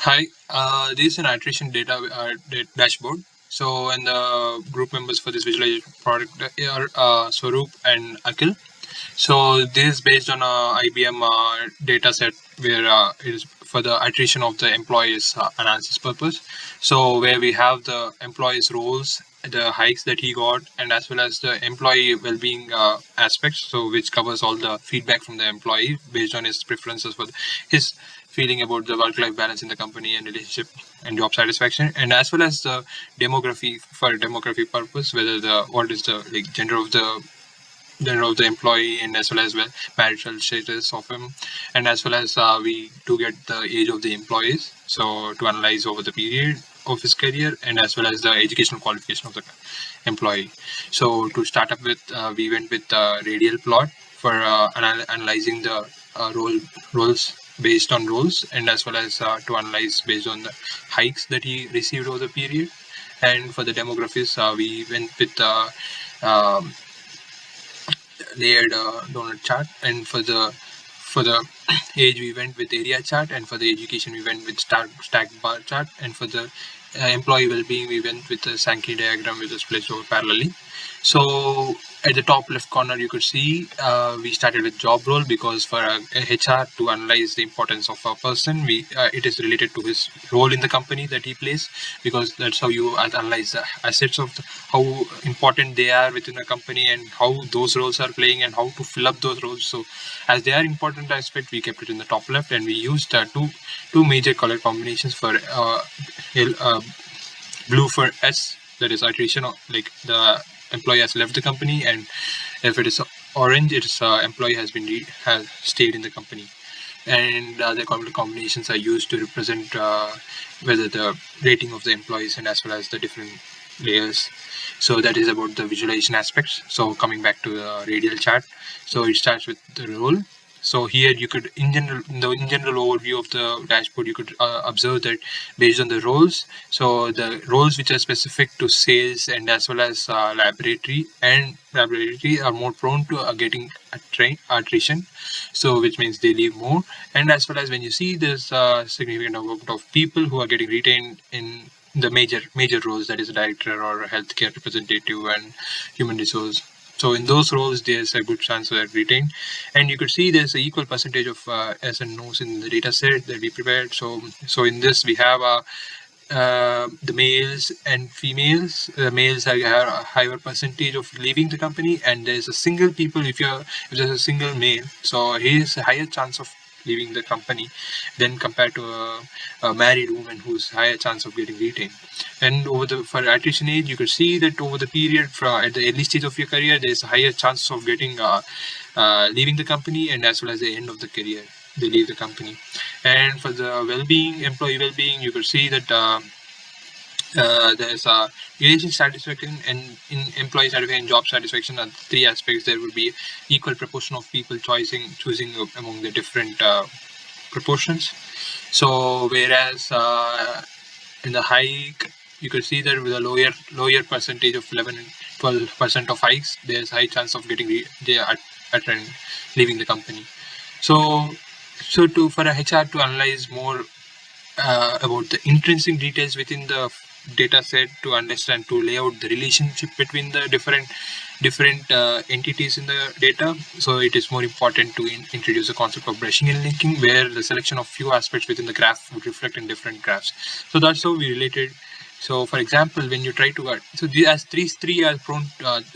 Hi, this is an attrition data dashboard. So, and the group members for this visualization product are Swaroop and Akhil. So, this is based on a IBM data set where it is for the attrition of the employees analysis purpose. So, where we have the employees' roles, the hikes that he got, and as well as the employee well-being aspects. So, which covers all the feedback from the employee based on his preferences for his feeling about the work-life balance in the company and relationship and job satisfaction, and as well as the demography for demography purpose, whether the what is the like gender of the employee, and as well marital status of him, and as well as we do get the age of the employees, so to analyze over the period of his career, and as well as the educational qualification of the employee. So to start up with, we went with the radial plot for analyzing the roles based on roles, and as well as to analyze based on the hikes that he received over the period. And for the demographics, we went with um, layered donut chart, and for the age we went with area chart, and for the education we went with stacked bar chart, and for the employee well-being we went with a Sankey diagram with a split over parallelly. So at the top left corner you could see we started with job role, because for a HR to analyze the importance of a person, we it is related to his role in the company that he plays, because that's how you analyze the assets of how important they are within a company, and how those roles are playing, and how to fill up those roles. So as they are important aspect, we kept it in the top left, and we used two major color combinations for blue for S, that is attrition, like the employee has left the company, and if it is orange, it's employee has stayed in the company. And the color combinations are used to represent whether the rating of the employees, and as well as the different layers. So that is about the visualization aspects. So coming back to the radial chart, so it starts with the role. So here you could, in general overview of the dashboard, you could observe that based on the roles, so the roles which are specific to sales, and as well as laboratory are more prone to getting attrition, so which means they leave more. And as well as when you see this significant amount of people who are getting retained in the major roles, that is a director or a healthcare representative and human resource. So in those roles, there's a good chance of retained, and you could see there's an equal percentage of S and No's in the data set that we prepared. So in this we have the males and females. The males have a higher percentage of leaving the company, and there's a single people. If there's a single male, so he has a higher chance of leaving the company than compared to a married woman who's higher chance of getting retained. And for attrition age, you could see that over the period at the early stage of your career, there's a higher chance of getting leaving the company, and as well as the end of the career, they leave the company. And for the employee well-being, you could see that there's a relation satisfaction, and in employee satisfaction and job satisfaction are three aspects. There would be equal proportion of people choosing among the different proportions. So whereas in the hike, you could see that with a lower percentage of 11 and 12% of hikes, there's high chance of getting leaving the company. So for a HR to analyze more about the intrinsic details within the data set, to understand, to lay out the relationship between the different entities in the data. So it is more important to introduce the concept of brushing and linking, where the selection of few aspects within the graph would reflect in different graphs. So that's how we related. So for example, when you try to as three are prone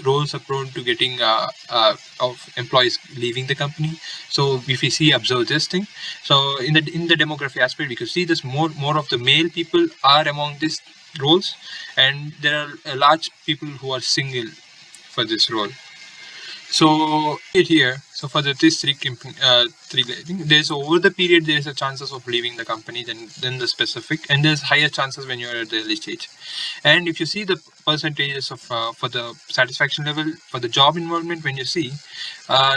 roles are prone to getting of employees leaving the company. So if we observe this thing, so in the demography aspect, we could see this more of the male people are among these roles, and there are a large people who are single for this role. So here, so for these three, I think there's over the period there's a chances of leaving the company than the specific, and there's higher chances when you're at the early stage. And if you see the percentages of for the satisfaction level for the job involvement, when you see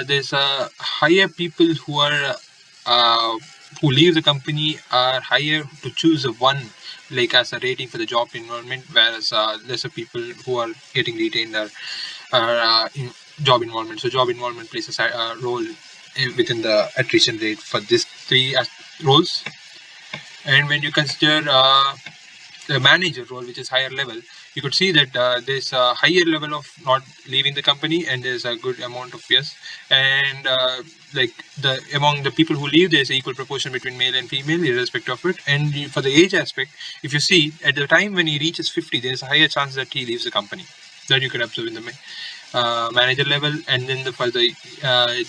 there's a higher people who leave the company are higher to choose a one, like as a rating for the job involvement, whereas lesser people who are getting retained are in job involvement. So job involvement plays a role within the attrition rate for these three roles. And when you consider the manager role, which is higher level, you could see that there's a higher level of not leaving the company, and there's a good amount of yes. And like among the people who leave, there's an equal proportion between male and female, irrespective of it. And for the age aspect, if you see at the time when he reaches 50, there's a higher chance that he leaves the company. That you could observe in the manager level. And then for the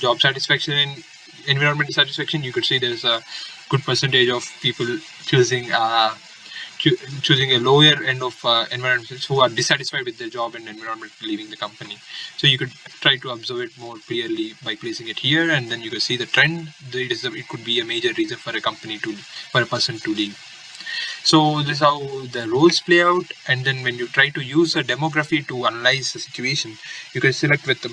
job satisfaction and environmental satisfaction, you could see there's a good percentage of people choosing choosing a lower end of environmentalists who are dissatisfied with their job and environment, leaving the company. So you could try to observe it more clearly by placing it here, and then you can see the trend. It could be a major reason for a person to leave. So this is how the roles play out. And then when you try to use a demography to analyze the situation, you can select with the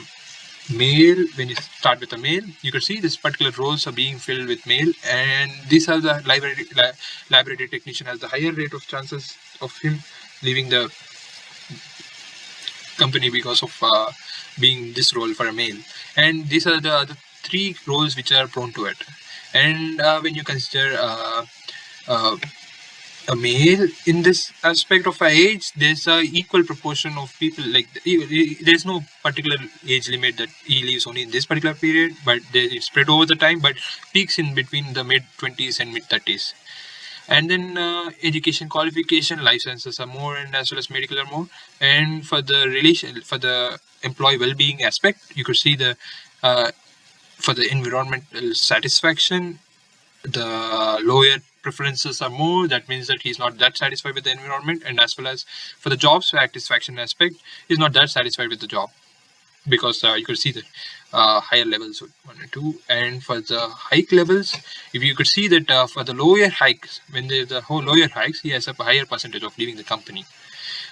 male. When you start with a male, you can see this particular roles are being filled with male, and these are the library technician has the higher rate of chances of him leaving the company because of being this role for a male. And these are the other three roles which are prone to it. And when you consider a male in this aspect of age, there's a equal proportion of people. Like there's no particular age limit that he leaves only in this particular period, but it's spread over the time, but peaks in between the mid-20s and mid-30s. And then education, qualification, licenses are more, and as well as medical are more. And for the employee well-being aspect, you could see the for the environmental satisfaction, the lower preferences are more. That means that he's not that satisfied with the environment. And as well as for the job satisfaction aspect, he's not that satisfied with the job, because you could see the higher levels 1 and 2. And for the hike levels, if you could see that for the lower hikes, when there's the whole lower hikes, he has a higher percentage of leaving the company.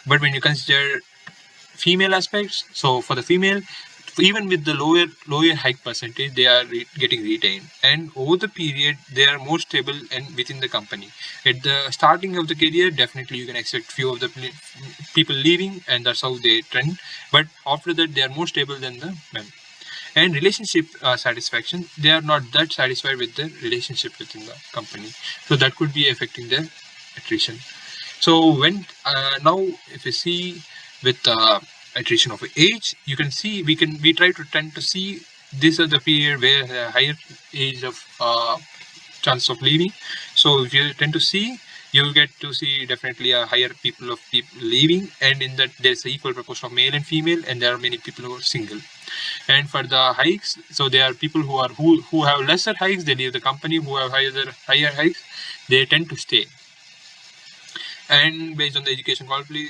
But when you consider female aspects, so for the female, even with the lower hike percentage, they are getting retained, and over the period they are more stable and within the company. At the starting of the career, definitely you can expect few of the people leaving, and that's how they trend. But after that, they are more stable than the men. And relationship satisfaction, they are not that satisfied with the relationship within the company, so that could be affecting their attrition. So when now if you see with attrition of age, you can see we try to tend to see this is the period where the higher age of chance of leaving. So if you tend to see, you get to see definitely a higher people leaving, and in that there's an equal proportion of male and female, and there are many people who are single. And for the hikes, so there are people who have lesser hikes, they leave the company. Who have higher hikes, they tend to stay. And based on the education quality,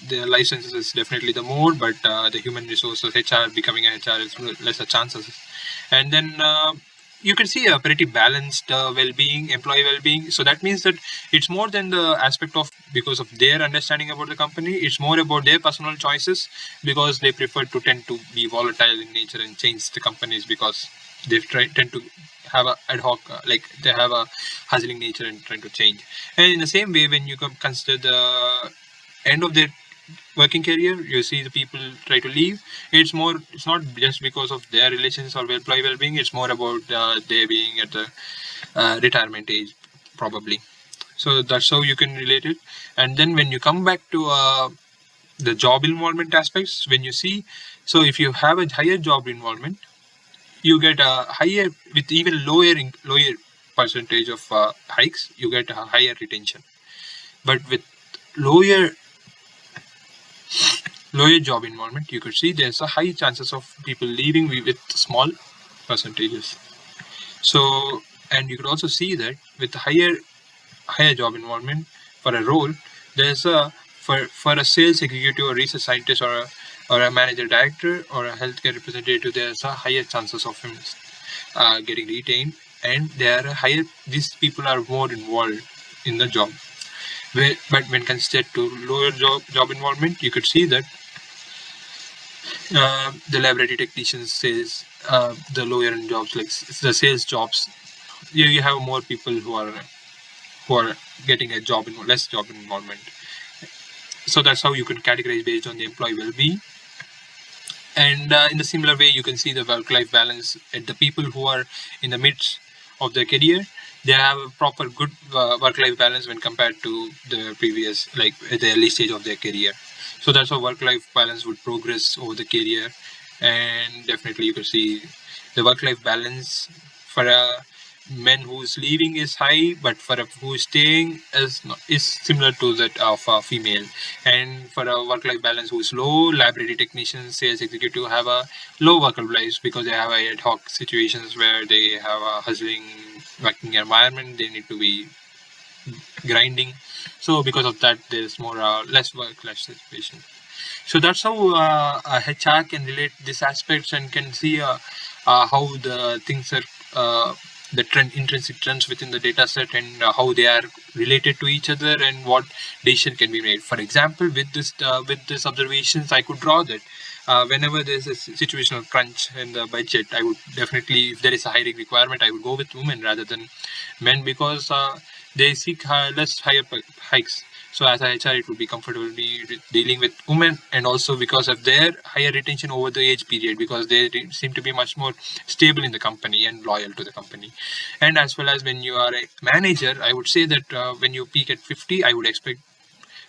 the licenses is definitely the more, but the human resources HR, becoming a HR, is lesser chances. And then you can see a pretty balanced employee well-being. So that means that it's more than the aspect of because of their understanding about the company. It's more about their personal choices, because they prefer to tend to be volatile in nature and change the companies, because they tend to have a ad hoc, like they have a hustling nature and trying to change. And in the same way, when you consider the end of their working career, you see the people try to leave. It's not just because of their relations or employee well-being. It's more about they being at the retirement age, probably. So that's how you can relate it. And then when you come back to the job involvement aspects, when you see, so if you have a higher job involvement, you get a higher, with even lower percentage of hikes, you get a higher retention. But with lower job involvement, you could see there's a high chances of people leaving with small percentages. So, and you could also see that with higher job involvement for a role, there's a for a sales executive or research scientist or a manager director or a healthcare representative, there's a higher chances of him getting retained, and there are higher. These people are more involved in the job. But when considered to lower job involvement, you could see that the laboratory technicians says the lower end jobs, like the sales jobs, you have more people who are getting a less job involvement. So that's how you can categorize based on the employee well-being. And in the similar way, you can see the work-life balance at the people who are in the midst of their career. they have a proper good work-life balance when compared to the previous, like at the early stage of their career. So that's how work-life balance would progress over the career. And definitely you can see the work-life balance for a man who's leaving is high, but for a who's staying is similar to that of a female. And for a work-life balance who's low, laboratory technicians, sales executive have a low work-life life because they have a ad hoc situations where they have a hustling working environment. They need to be grinding. So because of that, there's more less work-life situation. So that's how HR can relate these aspects and can see how the things are, the intrinsic trends within the data set, and how they are related to each other, and what decision can be made. For example, with this observations, I could draw that whenever there's a situational crunch in the budget, I would definitely, if there is a hiring requirement, I would go with women rather than men, because they seek less higher hikes. So as a HR, it would be comfortable dealing with women, and also because of their higher retention over the age period, because they seem to be much more stable in the company and loyal to the company. And as well as when you are a manager, I would say that when you peak at 50, I would expect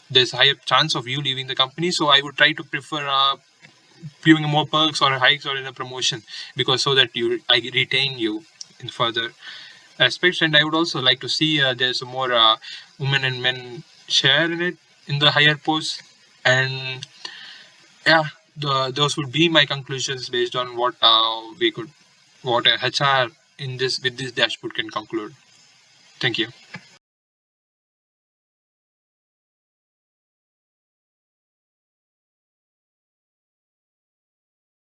there's a higher chance of you leaving the company. So I would try to prefer giving more perks or hikes or in a promotion, because so that I retain you in further aspects. And I would also like to see there's more women and men share in it in the higher posts. And yeah, those would be my conclusions based on what what a HR in this with this dashboard can conclude. Thank you.